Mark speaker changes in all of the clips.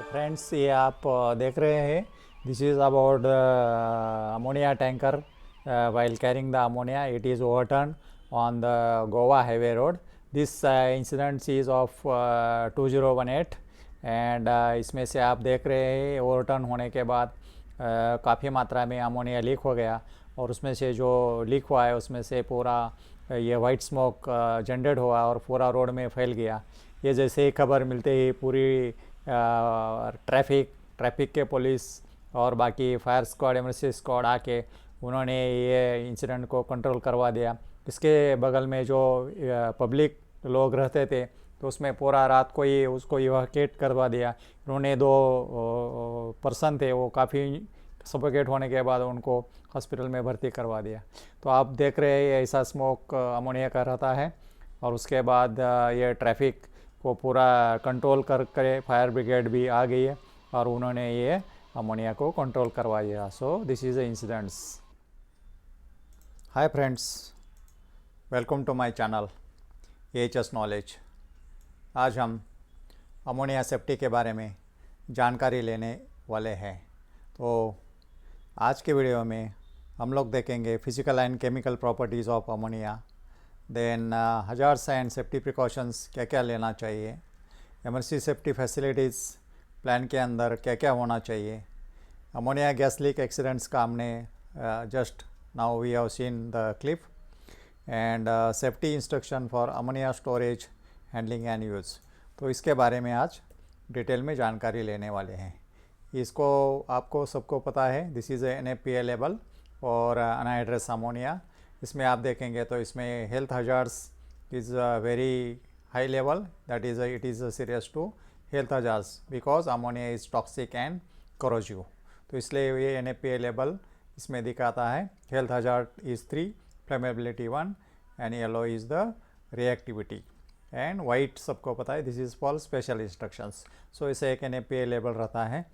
Speaker 1: Friends ये आप देख रहे हैं this is about ammonia tanker while carrying the ammonia it is overturned on the Goa highway road. This incident is of 2018 and इसमें से आप देख रहे हैं ओवरटर्न होने के बाद काफ़ी मात्रा में अमोनिया लीक हो गया और उसमें से जो लीक हुआ है उसमें से पूरा ये वाइट स्मोक जनरेट हुआ और पूरा रोड में फैल गया। ये जैसे ही खबर मिलते ही पूरी ट्रैफिक के पुलिस और बाकी फायर स्क्वाड इमरजेंसी स्क्वाड आके उन्होंने ये इंसिडेंट को कंट्रोल करवा दिया। इसके बगल में जो पब्लिक लोग रहते थे तो उसमें पूरा रात को ही उसको इवाक्यूएट करवा दिया। उन्होंने दो पर्सन थे वो काफ़ी सफोकेट होने के बाद उनको हॉस्पिटल में भर्ती करवा दिया। तो आप देख रहे हैं ऐसा स्मोक अमोनिया का रहता है और उसके बाद ये ट्रैफिक को पूरा कंट्रोल करके फायर ब्रिगेड भी आ गई है और उन्होंने ये अमोनिया को कंट्रोल करवा दिया। So this is the incidents. Hi friends, welcome to my channel AHS knowledge. आज हम अमोनिया सेफ्टी के बारे में जानकारी लेने वाले हैं। तो आज के वीडियो में हम लोग देखेंगे physical and chemical properties of ammonia, then hazards and safety precautions क्या क्या लेना चाहिए, इमरजेंसी सेफ्टी फैसिलिटीज़ प्लान के अंदर क्या क्या होना चाहिए, अमोनिया गैस लीक एक्सीडेंट्स का हमने just now we have seen the clip, and safety instruction for ammonia storage handling and use. तो इसके बारे में आज डिटेल में जानकारी लेने वाले हैं। इसको आपको सबको पता है दिस इज़ NFPA लेवल और अनहाइड्रस अमोनिया। इसमें आप देखेंगे तो इसमें health hazards is very high level, that is it is serious to health hazards because ammonia is toxic and corrosive. तो इसलिए ये NFPA लेवल इसमें दिखाता है। Health hazard is 3, flammability 1 and yellow is the reactivity and white सबको पता है this is for special instructions. So इसे एक NFPA लेवल रहता है।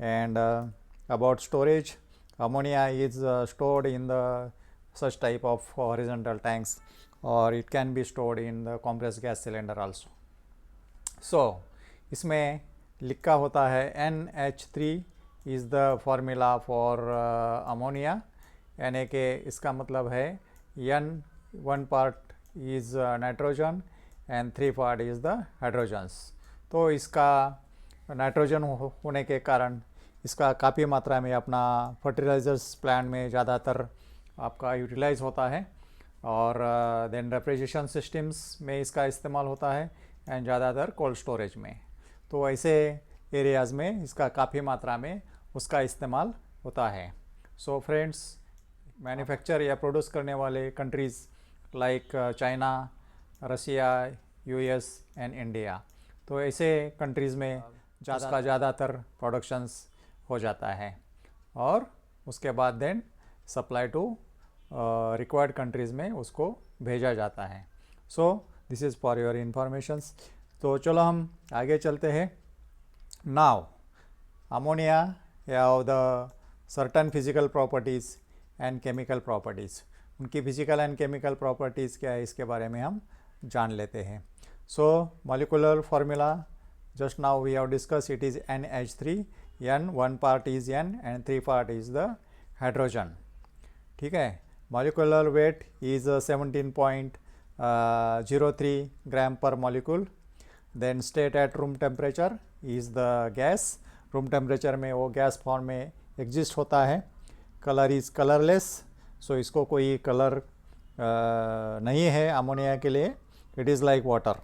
Speaker 1: And about storage, ammonia is stored in the such type of horizontal tanks or it can be stored in the compressed gas cylinder also. So इसमें लिखा होता है NH3 is the formula for ammonia, यानी कि इसका मतलब है N 1 part is nitrogen and 3 part is the hydrogens। तो इसका नाइट्रोजन होने के कारण इसका काफ़ी मात्रा में अपना फर्टिलाइज़र्स प्लांट में ज़्यादातर आपका यूटिलाइज होता है और देन रेफ्रिजरेशन सिस्टम्स में इसका इस्तेमाल होता है एंड ज़्यादातर कोल्ड स्टोरेज में। तो ऐसे एरियाज़ में इसका काफ़ी मात्रा में उसका इस्तेमाल होता है। सो फ्रेंड्स, मैन्युफैक्चर या प्रोड्यूस करने वाले countries like China, Russia, US and India, तो ऐसे कंट्रीज़ में ज़्यादातर प्रोडक्शंस हो जाता है और उसके बाद then supply to required countries में उसको भेजा जाता है। So this is for your informations. तो चलो हम आगे चलते हैं। Now ammonia have the certain physical properties and chemical properties. उनकी फिजिकल एंड केमिकल प्रॉपर्टीज़ क्या है इसके बारे में हम जान लेते हैं। So molecular formula just now we have discussed, it is NH3, N 1 part is N and 3 part is the hydrogen। ठीक है। molecular weight is 17.03 gram per molecule। then state at room temperature is the gas। room temperature में वो gas form में exist होता है। Colour is colourless, सो इसको कोई colour नहीं है अमोनिया के लिए, it is like water.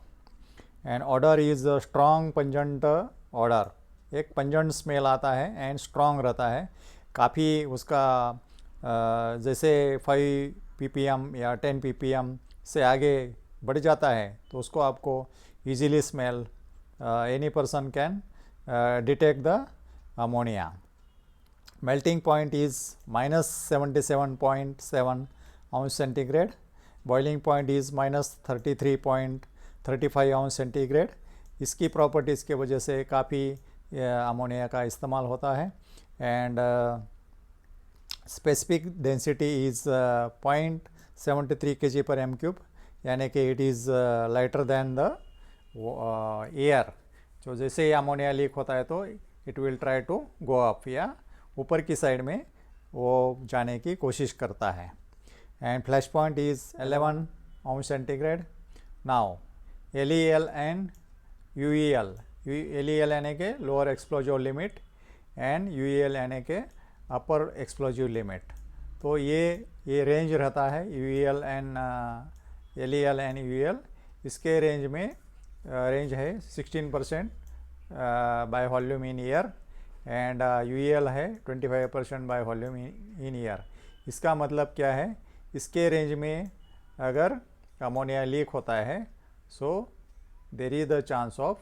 Speaker 1: And order is strong pungent order, एक पंजेंट स्मेल आता है एंड स्ट्रॉन्ग रहता है। काफ़ी उसका जैसे 5 ppm या 10 ppm से आगे बढ़ जाता है तो उसको आपको easily smell, any person can detect the ammonia. Melting point is -77.7 अंश सेंटीग्रेड। बॉइलिंग पॉइंट इज़ -33.35 अंश सेंटीग्रेड। इसकी प्रॉपर्टीज़ के वजह से काफ़ी अमोनिया का इस्तेमाल होता है। And specific density is 0.73 kg/m³, यानी कि it is lighter than the air. तो जैसे ही अमोनिया लीक होता है तो it will try to go up, या ऊपर की साइड में वो जाने की कोशिश करता है। एंड फ्लैश पॉइंट इज़ 11 अंश centigrade. Now LEL and UEL, LEL यानी के lower explosive limit and UEL यानी के अपर एक्सप्लोजिव लिमिट। तो ये रेंज रहता है UEL and LEL and UEL। इसके रेंज में रेंज है 16% by volume in year, and UEL है 25% बाय वॉल्यूम इन ईयर। इसका मतलब क्या है, इसके रेंज में अगर अमोनिया लीक होता है so there is the chance of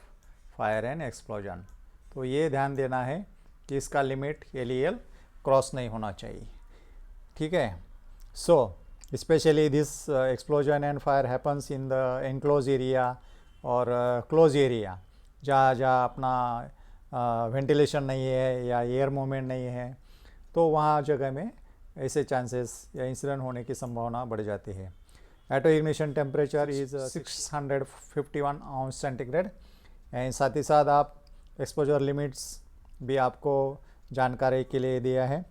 Speaker 1: fire and explosion. तो ये ध्यान देना है कि इसका लिमिट LEL क्रॉस नहीं होना चाहिए, ठीक है। So specially this explosion and fire happens in the enclose area और क्लोज एरिया, जहाँ अपना वेंटिलेशन नहीं है या एयर मूवमेंट नहीं है, तो वहाँ जगह में ऐसे चांसेस या इंसिडेंट होने की संभावना बढ़ जाती है। एटो इग्निशन टेम्परेचर इज़ 651 अंश सेंटीग्रेड। एंड साथ ही साथ आप एक्सपोजर लिमिट्स भी आपको जानकारी के लिए दिया है।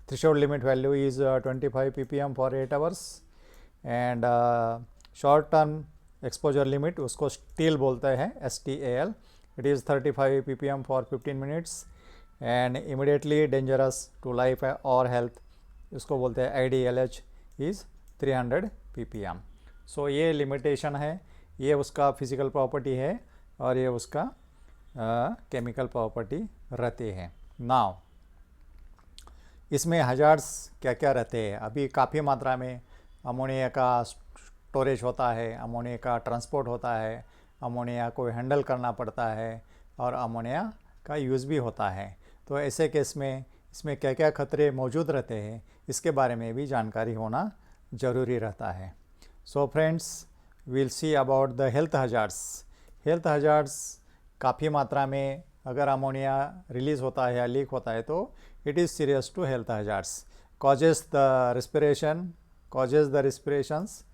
Speaker 1: Threshold limit value is 25 ppm for 8 hours, and short term exposure limit उसको स्टील बोलते हैं, STAL, it is 35 ppm for 15 minutes, and immediately dangerous to life और हेल्थ उसको बोलते हैं IDLH इज़ 300 ppm। सो ये लिमिटेशन है, ये उसका फिज़िकल प्रॉपर्टी है और ये उसका केमिकल प्रॉपर्टी रहती है। नाउ इसमें हजार्ड्स क्या क्या रहते हैं। अभी काफ़ी मात्रा में अमोनिया का स्टोरेज होता है, अमोनिया का ट्रांसपोर्ट होता है, अमोनिया को हैंडल करना पड़ता है और अमोनिया का यूज़ भी होता है। तो ऐसे केस में इसमें क्या क्या खतरे मौजूद रहते हैं इसके बारे में भी जानकारी होना ज़रूरी रहता है। So friends, will see about the health hazards. Health hazards काफ़ी मात्रा में अगर अमोनिया रिलीज़ होता है या लीक होता है तो it is serious to health hazards, causes the respirations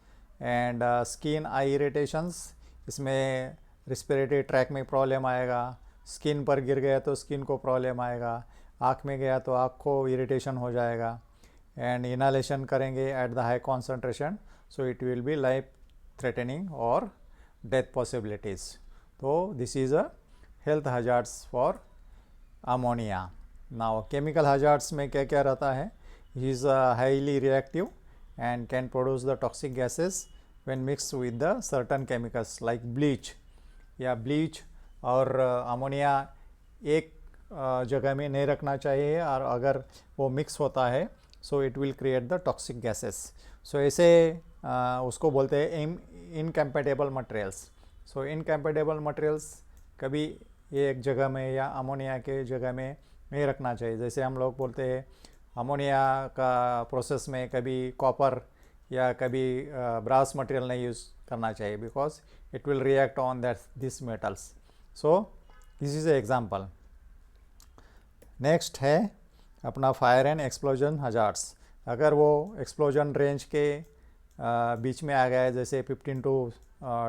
Speaker 1: and skin eye irritations. इसमें रिस्पिरेटरी ट्रैक में प्रॉब्लम आएगा, स्किन पर गिर गया तो स्किन को प्रॉब्लम आएगा, आँख में गया तो आँख को इरिटेशन हो जाएगा, एंड इनहालेशन करेंगे at the high concentration so it will B life threatening और डेथ पॉसिबिलिटीज़। तो this is a health hazards for ammonia. Now chemical hazards में क्या क्या रहता है, he is highly reactive and can produce the toxic gases when mix with the certain chemicals like bleach, या bleach और ammonia एक जगह में नहीं रखना चाहिए, और अगर वो मिक्स होता है so it will create the toxic gases. So ऐसे उसको बोलते हैं incompatible materials. So incompatible materials कभी एक जगह में या अमोनिया के जगह में नहीं रखना चाहिए। जैसे हम लोग बोलते हैं अमोनिया का प्रोसेस में कभी कॉपर या कभी ब्रास मटेरियल नहीं यूज़ करना चाहिए, because it will react on that this metals. So this is a example. Next है अपना फायर एंड एक्सप्लोजन हजार्ड्स। अगर वो एक्सप्लोजन रेंज के बीच में आ गया है, जैसे 15 to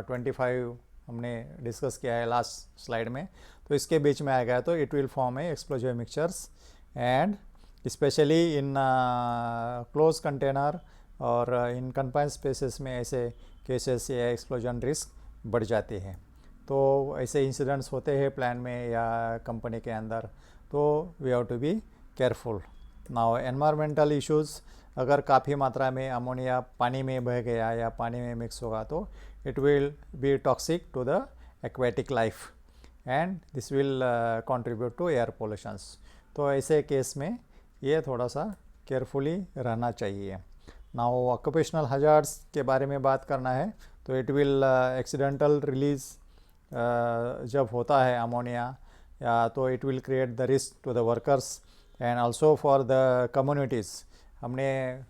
Speaker 1: 25 हमने डिस्कस किया है लास्ट स्लाइड में, तो इसके बीच में आ गया तो it will form A explosive mixtures, and specially in close container और इन कन्फाइंड स्पेसेस में ऐसे केसेस या एक्सप्लोजन रिस्क बढ़ जाती है। तो ऐसे इंसिडेंट्स होते हैं प्लान में या कंपनी के अंदर, तो we have to be careful. Now environmental issues, अगर काफ़ी मात्रा में अमोनिया पानी में बह गया या पानी में मिक्स होगा तो it will be toxic to the aquatic life and this will contribute to air pollutions. तो ऐसे केस में ये थोड़ा सा केयरफुली रहना चाहिए। नाउ ऑक्यूपेशनल हजार्ड्स के बारे में बात करना है तो इट विल एक्सीडेंटल रिलीज जब होता है अमोनिया, या तो it will create the risk to the workers and also for the communities. हमने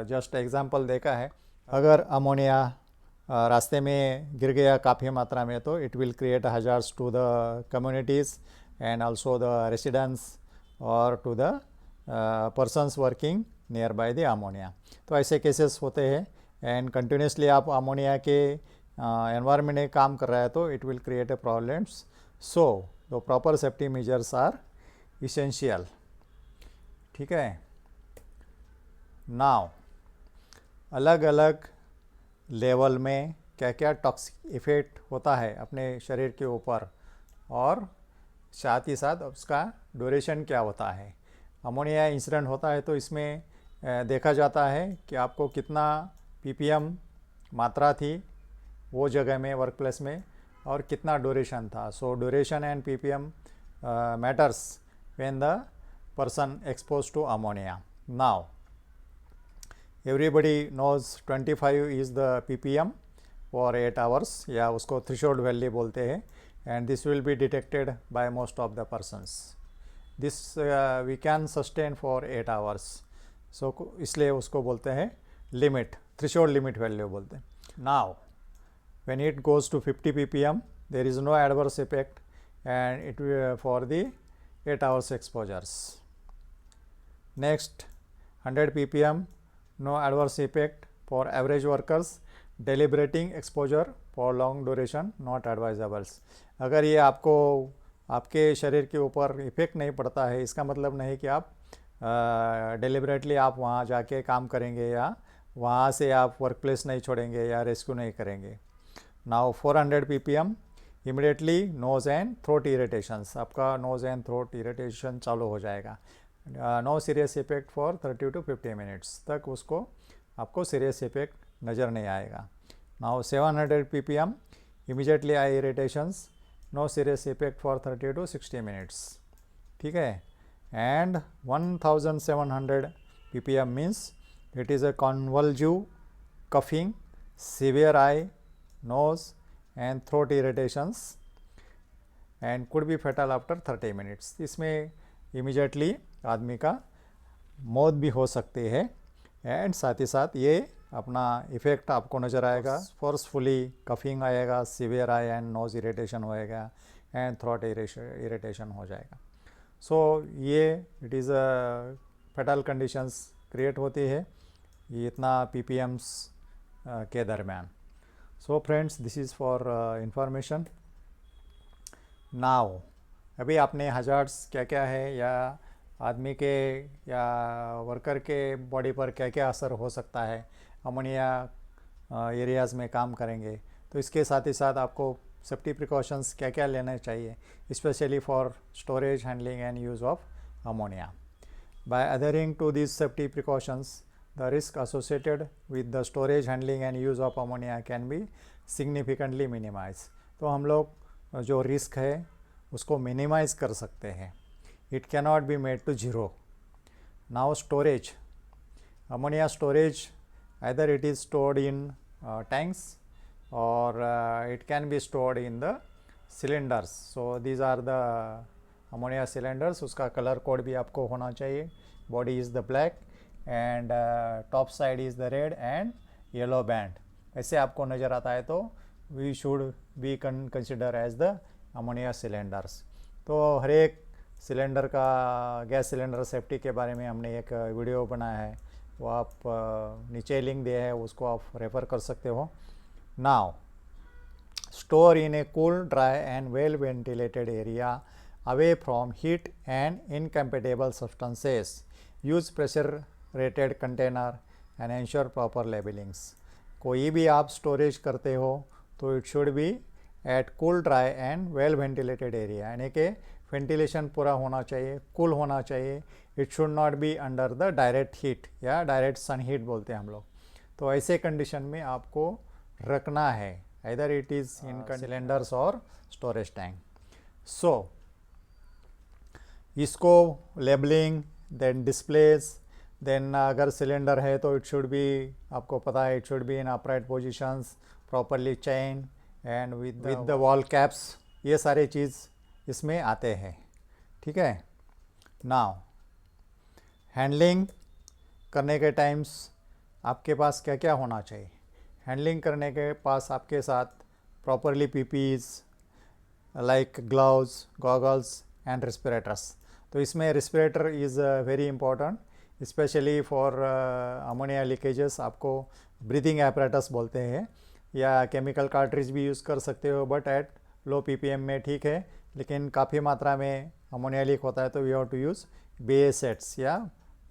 Speaker 1: जस्ट एग्जांपल देखा है, अगर अमोनिया रास्ते में गिर गया काफ़ी मात्रा में तो it will create hazards to the communities and also the residents और to the persons working nearby the ammonia. तो ऐसे केसेस होते हैं, एंड कंटिन्यूसली आप अमोनिया के एनवायरनमेंट में काम कर रहा है तो it will create a problems. So the proper safety measures are essential. ठीक है। नाउ अलग अलग लेवल में क्या क्या टॉक्सिक इफ़ेक्ट होता है अपने शरीर के ऊपर, और साथ ही साथ उसका ड्यूरेशन क्या होता है। अमोनिया इंसिडेंट होता है तो इसमें देखा जाता है कि आपको कितना पीपीएम मात्रा थी वो जगह में, वर्क प्लेस में, और कितना ड्यूरेशन था। So duration and ppm matters when the person expose to ammonia. Now everybody knows 25 is the ppm for 8 hours, या उसको थ्रेशोल्ड वैल्यू बोलते हैं, and this will be detected by most of the persons. This we can sustain for 8 hours, so इसलिए उसको बोलते हैं limit, threshold limit value बोलते हैं। Now when it goes to 50 ppm there is no adverse effect and it for the 8 hours exposures. Next 100 ppm no adverse effect for average workers, deliberating exposure for long duration not advisable. अगर ये आपको आपके शरीर के ऊपर effect नहीं पड़ता है, इसका मतलब नहीं कि आप डेलिबरेटली आप वहाँ जाके काम करेंगे या वहाँ से आप वर्क प्लेस नहीं छोड़ेंगे या रेस्क्यू नहीं करेंगे। Now 400 ppm immediately nose and throat irritations, आपका नोज़ एंड थ्रोट इरिटेशन चालू हो जाएगा। No serious effect for 30 to 50 minutes तक उसको आपको सीरियस इफेक्ट नज़र नहीं आएगा। Now 700 ppm immediately eye irritations, no serious effect for 30 to 60 minutes. ठीक है। And 1700 ppm means it is a convulsive coughing, severe eye, nose and throat irritations and could be fatal after 30 minutes. इसमें immediately आदमी का मौत भी हो सकती है, एंड साथ ही साथ ये अपना इफ़ेक्ट आपको नज़र आएगा, फोर्सफुली कफिंग आएगा, severe eye and nose irritation होएगा एंड थ्रोट इरिटेशन हो जाएगा। सो ये it is a fatal conditions create होती है ये इतना पीपीएम्स के दरमियान। So friends this is for information. Now अभी आपने हजार्ड्स क्या क्या है या आदमी के या वर्कर के बॉडी पर क्या क्या असर हो सकता है अमोनिया एरियाज़ में काम करेंगे, तो इसके साथ ही साथ आपको सेफ्टी प्रिकॉशंस क्या क्या लेना चाहिए, specially for storage, handling and use of ammonia. By adhering to this safety precautions the risk associated with the storage, handling and use of ammonia can be significantly minimize. तो हम लोग जो risk है उसको मिनिमाइज़ कर सकते हैं। It cannot be made to zero. Now storage, ammonia storage, either it is stored in tanks or it can be stored in the cylinders. So these are the ammonia cylinders. उसका colour code भी आपको होना चाहिए। Body is the black and top side is the red and yellow band. ऐसे आपको नज़र आता है तो we should be consider as the ammonia cylinders. तो हर एक सिलेंडर का, गैस सिलेंडर सेफ्टी के बारे में हमने एक वीडियो बनाया है, वो आप नीचे लिंक दिया है, उसको आप रेफ़र कर सकते हो। Now store in a cool, dry and well ventilated area away from heat and incompatible substances, use pressure rated container and ensure proper labellings. कोई भी आप स्टोरेज करते हो तो it should be at cool, dry and well ventilated area, यानी कि ventilation पूरा होना चाहिए, कूल होना चाहिए। It should not be under the direct heat या डायरेक्ट सन हीट बोलते हैं हम लोग। तो ऐसे कंडीशन में आपको रखना है, इधर इट इज़ इन सिलेंडर्स और स्टोरेज टैंक। सो इसको लेबलिंग, देन डिस्प्लेस, देन अगर सिलेंडर है तो इट शुड बी, आपको पता है, it should be in upright positions, properly chain and with the wall caps, ये सारे चीज़ इसमें आते हैं। ठीक है। नाउ हैंडलिंग करने के टाइम्स आपके पास क्या क्या होना चाहिए। हैंडलिंग करने के पास आपके साथ properly PPs like gloves, goggles and respirators. तो इसमें respirator is very important, specially for ammonia leakages. आपको ब्रीदिंग एपरेटस बोलते हैं या केमिकल कार्ट्रिज भी यूज़ कर सकते हो, बट एट लो पीपीएम में ठीक है, लेकिन काफ़ी मात्रा में अमोनिया लीक होता है तो we have to use BA sets या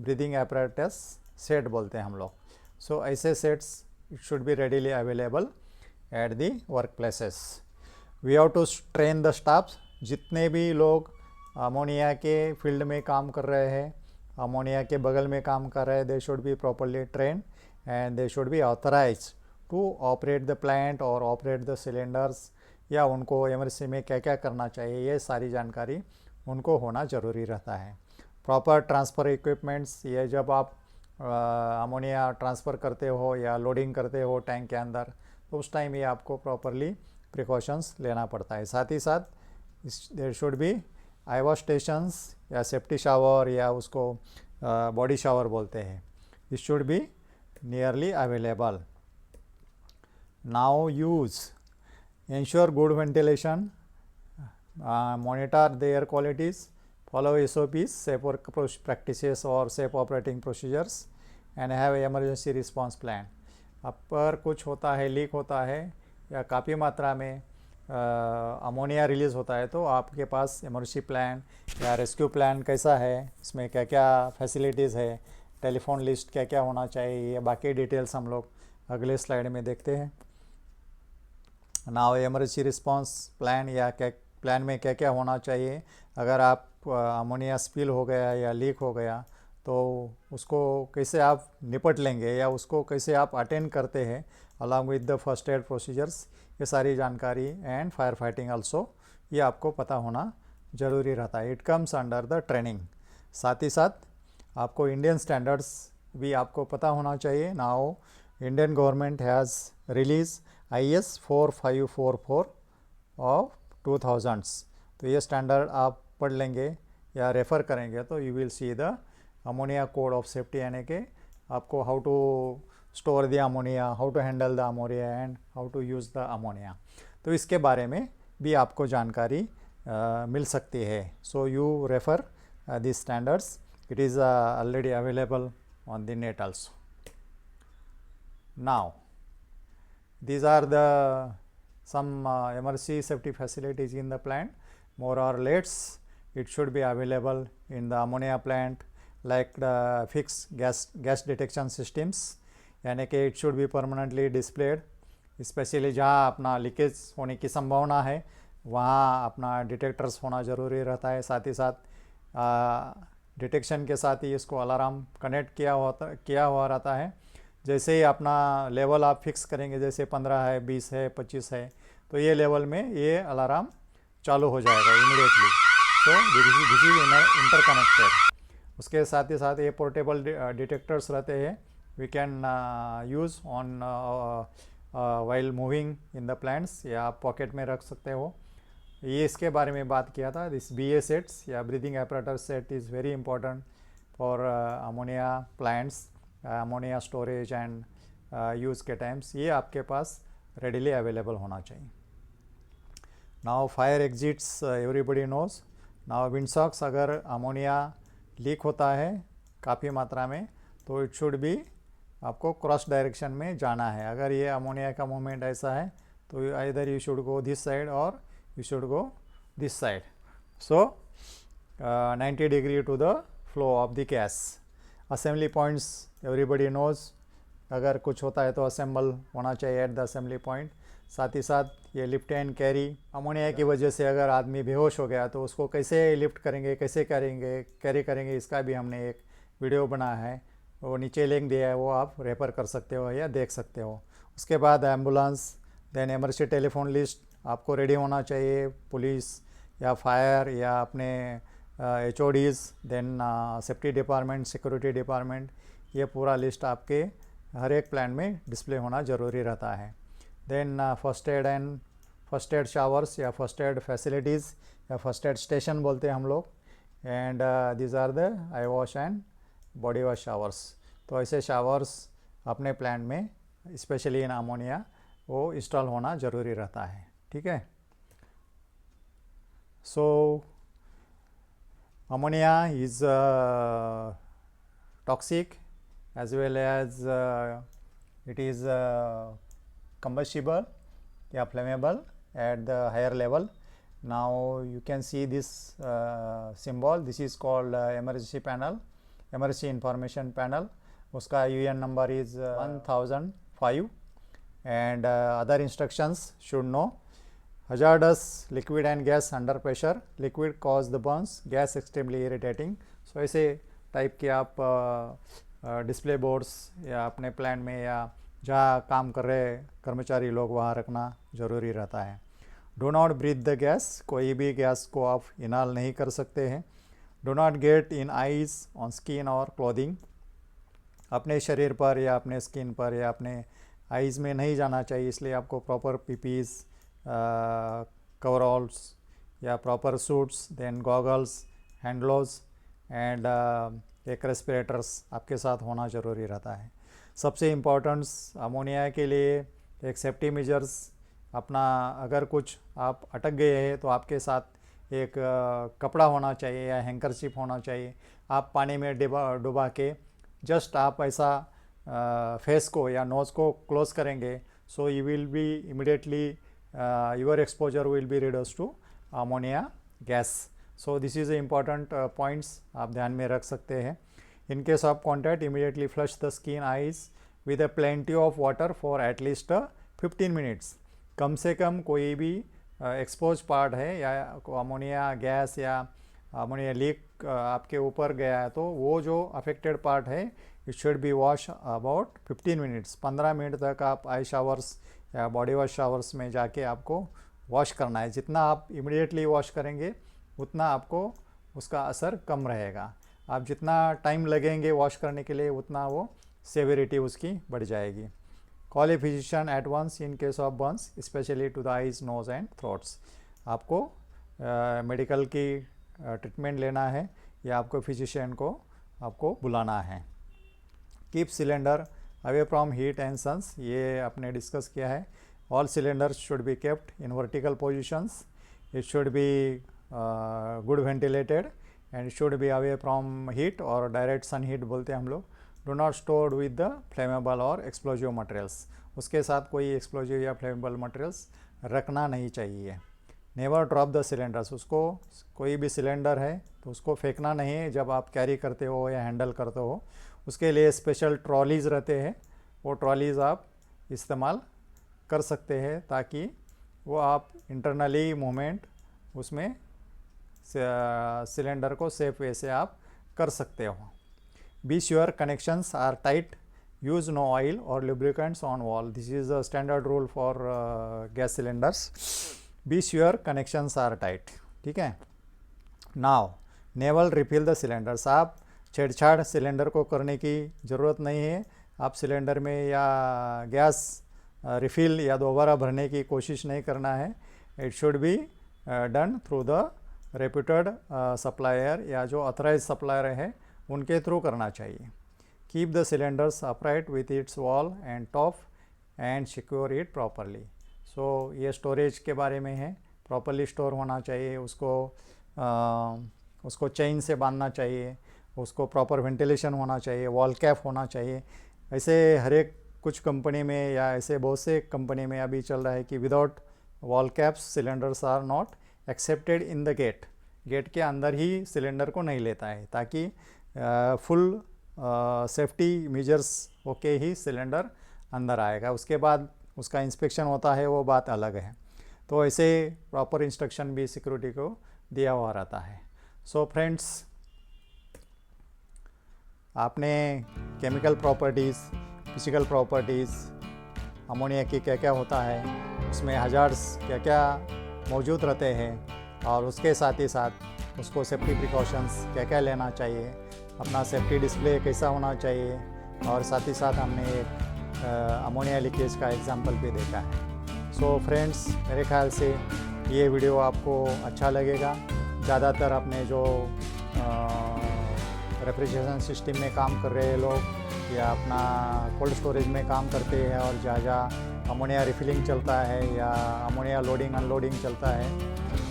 Speaker 1: ब्रीदिंग एपरेटस सेट बोलते हैं हम लोग. सो ऐसे sets it should be readily available at the work places. We have to train the staff. जितने भी लोग अमोनिया के फील्ड में काम कर रहे हैं, अमोनिया के बगल में काम कर रहे हैं, they should be properly train and they should be authorize to operate the plant और ऑपरेट द सिलेंडर्स, या उनको इमरजेंसी में क्या क्या करना चाहिए ये सारी जानकारी उनको होना ज़रूरी रहता है. प्रॉपर ट्रांसफ़र इक्विपमेंट्स, ये जब आप अमोनिया ट्रांसफ़र करते हो या लोडिंग करते हो टैंक के अंदर, तो उस टाइम ये आपको प्रॉपरली प्रिकॉशंस लेना पड़ता है. साथ ही साथ देयर शुड बी आईवा स्टेशंस या सेफ्टी शावर या उसको बॉडी शावर बोलते हैं. This should be nearly available. Now use ensure good ventilation, monitor the air qualities, follow SOPs, safe work practices or safe operating procedures and have an emergency response plan. अब पर कुछ होता है, leak होता है या काफ़ी मात्रा में अमोनिया रिलीज़ होता है, तो आपके पास इमरजेंसी प्लान या रेस्क्यू प्लान कैसा है, इसमें क्या क्या फैसिलिटीज़ है, टेलीफोन लिस्ट क्या क्या होना चाहिए, ये बाकी डिटेल्स हम लोग अगले स्लाइड में देखते हैं. नाउ इमरजेंसी रिस्पांस प्लान या क्या प्लान में क्या क्या होना चाहिए. अगर आप अमोनिया स्पिल हो गया या लीक हो गया तो उसको कैसे आप निपट लेंगे या उसको कैसे आप अटेंड करते हैं along with the first aid procedures, ये सारी जानकारी एंड फायर फाइटिंग आल्सो, ये आपको पता होना ज़रूरी रहता है. It comes under the training. साथ ही साथ आपको इंडियन स्टैंडर्ड्स भी आपको पता होना चाहिए. Now Indian government has release IS 4544 of 2000s. तो ये स्टैंडर्ड आप पढ़ लेंगे या रेफ़र करेंगे तो you will see the ammonia code of safety, यानी कि आपको how to store the ammonia, how to handle the ammonia and how to use the ammonia. तो इसके बारे में भी आपको जानकारी मिल सकती है. So you refer the standards. It is already available on the net also. Now these are the some emergency safety facilities in the plant. More or less it should be available in the ammonia plant, like the fixed gas detection systems, यानी कि it should be permanently displayed. Specially जहाँ अपना leakage होने की संभावना है वहाँ अपना डिटेक्टर्स होना ज़रूरी रहता है. साथ ही साथ डिटेक्शन के साथ ही इसको अलार्म कनेक्ट किया हुआ रहता है. जैसे ही अपना लेवल आप फिक्स करेंगे, जैसे 15 है, 20 है, 25 है, तो ये लेवल में ये अलार्म चालू हो जाएगा इमीडिएटली. तो दिस इज इंटरकनेक्टेड. उसके साथ ही साथ ये पोर्टेबल डिटेक्टर्स रहते हैं. We can use on while moving in the plants, या आप पॉकेट में रख सकते हो. ये इसके बारे में बात किया था. दिस BA सेट्स या breathing apparatus set is very important for ammonia plants, ammonia storage and use के टाइम्स. ये आपके पास रेडीली अवेलेबल होना चाहिए. Now fire exits everybody knows. Now windsocks, अगर अमोनिया लीक होता है काफ़ी मात्रा में तो इट शुड बी आपको क्रॉस डायरेक्शन में जाना है. अगर ये अमोनिया का मूवमेंट ऐसा है तो इधर you should go this side और you should go this side. So 90 degree to the flow of the gas. Assembly points everybody knows, अगर कुछ होता है तो असेंबल होना चाहिए एट द असेंबली पॉइंट. साथ ही साथ ये लिफ्ट एंड कैरी, अमोनिया की वजह से अगर आदमी बेहोश हो गया तो उसको कैसे लिफ्ट करेंगे, कैसे कैरी करेंगे, इसका भी हमने एक वीडियो बनाया है. वो नीचे लिंक दिया है, वो आप रेफर कर सकते हो या देख सकते हो. उसके बाद ambulance, then emergency telephone list आपको रेडी होना चाहिए. पुलिस या फायर या अपने HODs, then safety department, security department, ये पूरा लिस्ट आपके हर एक प्लान में डिस्प्ले होना ज़रूरी रहता है. देन फर्स्ट एड शावर्स या फर्स्ट एड फैसिलिटीज़ या फर्स्ट एड स्टेशन बोलते हैं हम लोग. And this are the eye wash and body wash showers. तो ऐसे शावर्स अपने प्लान में स्पेशली इन अमोनिया वो इंस्टॉल होना ज़रूरी रहता है. ठीक है. So ammonia is toxic as well as it is combustible या flammable at the higher level. Now you can see this symbol. This is called emergency panel, emergency information panel. उसका UN number is 1005 and other instructions should know. Hazardous liquid and gas under pressure. Liquid cause the burns, gas extremely irritating. So ऐसे type के आप display boards या अपने plant में या जहाँ काम कर रहे कर्मचारी लोग वहाँ रखना ज़रूरी रहता है. Do not breathe the gas. कोई भी गैस को आप इनहाल नहीं कर सकते हैं. Do not get in eyes on skin और क्लोथिंग. अपने शरीर पर या अपने स्किन पर या अपने आइज में नहीं जाना चाहिए, इसलिए आपको प्रॉपर पीपीज, कवरऑल्स या proper suits, then goggles, hand gloves and एक रेस्पिरेटर्स आपके साथ होना ज़रूरी रहता है. सबसे इम्पोर्टेंट्स अमोनिया के लिए एक सेफ्टी मेजर्स अपना, अगर कुछ आप अटक गए हैं तो आपके साथ एक कपड़ा होना चाहिए या हैंकरचिप होना चाहिए. आप पानी में डुबा के जस्ट आप ऐसा फेस को या नोज़ को क्लोज करेंगे, so you will be immediately your exposure will be reduce to ammonia gas. So this is important points आप ध्यान में रख सकते हैं. In case of contact immediately flush the skin eyes with a plenty of water for at least 15 minutes. कम से कम कोई भी एक्सपोज पार्ट है या अमोनिया गैस या अमोनिया लीक आपके ऊपर गया है तो वो जो अफेक्टेड पार्ट है it should be wash about 15 minutes. 15 minute तक आप आई शावर्स या बॉडी वॉश शावर्स में जाके आपको वॉश करना है. जितना आप इमीडिएटली वॉश करेंगे उतना आपको उसका असर कम रहेगा. आप जितना टाइम लगेंगे वॉश करने के लिए उतना वो सेवेरिटी उसकी बढ़ जाएगी. Call a physician at once in case of burns, specially to the eyes, nose and throats. आपको मेडिकल की ट्रीटमेंट लेना है या आपको फिजिशियन को आपको बुलाना है. Keep cylinder away from heat and suns. ये आपने डिस्कस किया है. All cylinders should be kept in vertical positions. It should be good ventilated and should be away from heat और डायरेक्ट सन हीट बोलते हैं हम लोग. Do not stored with the flammable और एक्सप्लोजिव मटेरियल्स. उसके साथ कोई एक्सप्लोजिव या फ्लेमेबल मटेरियल्स रखना नहीं चाहिए. Never drop the cylinders. उसको कोई भी सिलेंडर है तो उसको फेंकना नहीं है जब आप कैरी करते हो या हैंडल करते हो. उसके लिए स्पेशल ट्रॉलीज़ रहते हैं, वो ट्रॉलीज़ आप इस्तेमाल कर सकते हैं ताकि वो आप इंटरनली मूवमेंट उसमें सिलेंडर को सेफ वे से आप कर सकते हो. Be sure connections are tight. Use no oil और lubricants on valve. This is a standard rule for gas cylinders. Be sure connections are tight. ठीक है. Now never refill the cylinders. आप छेड़छाड़ सिलेंडर को करने की ज़रूरत नहीं है. आप सिलेंडर में या गैस रिफ़िल या दोबारा भरने की कोशिश नहीं करना है. It should be done through the reputed supplier या जो ऑथराइज सप्लायर है उनके थ्रू करना चाहिए. Keep the cylinders upright with its wall and top and secure it properly. So ये स्टोरेज के बारे में है. प्रॉपरली स्टोर होना चाहिए. उसको चेन से बांधना चाहिए. उसको प्रॉपर वेंटिलेशन होना चाहिए. वॉल कैप होना चाहिए. ऐसे हर एक कुछ कंपनी में या ऐसे बहुत से कंपनी में अभी चल रहा है कि without valve caps cylinders are not accepted in the gate. Gate के अंदर ही सिलेंडर को नहीं लेता है ताकि फुल सेफ्टी मेजर्स होके ही सिलेंडर अंदर आएगा. उसके बाद उसका इंस्पेक्शन होता है, वो बात अलग है. तो ऐसे प्रॉपर इंस्ट्रक्शन भी सिक्योरिटी को दिया हुआ रहता है. सो फ्रेंड्स, आपने chemical properties, physical properties, ammonia की क्या क्या होता है, उसमें हजार्ड्स क्या क्या मौजूद रहते हैं और उसके साथ ही साथ उसको सेफ्टी प्रिकॉशंस क्या क्या लेना चाहिए, अपना सेफ्टी डिस्प्ले कैसा होना चाहिए और साथ ही साथ हमने एक अमोनिया लीकेज का एग्जांपल भी देखा है. सो फ्रेंड्स, मेरे ख्याल से ये वीडियो आपको अच्छा लगेगा. ज़्यादातर अपने जो रेफ्रिजरेशन सिस्टम में काम कर रहे लोग या अपना कोल्ड स्टोरेज में काम करते हैं और जहाँ जहाँ अमोनिया रिफिलिंग चलता है या अमोनिया लोडिंग अनलोडिंग चलता है,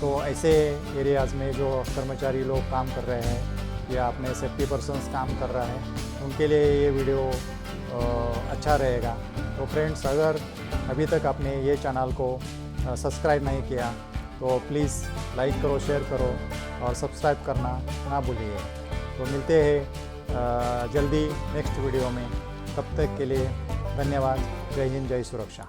Speaker 1: तो ऐसे एरियाज़ में जो कर्मचारी लोग काम कर रहे हैं या अपने सेफ्टी पर्सन्स काम कर रहा है, उनके लिए ये वीडियो अच्छा रहेगा. तो फ्रेंड्स, अगर अभी तक आपने ये चैनल को सब्सक्राइब नहीं किया तो प्लीज़ लाइक करो, शेयर करो और सब्सक्राइब करना ना भूलिए। तो मिलते हैं जल्दी नेक्स्ट वीडियो में। तब तक के लिए धन्यवाद। जय हिंद, जय सुरक्षा।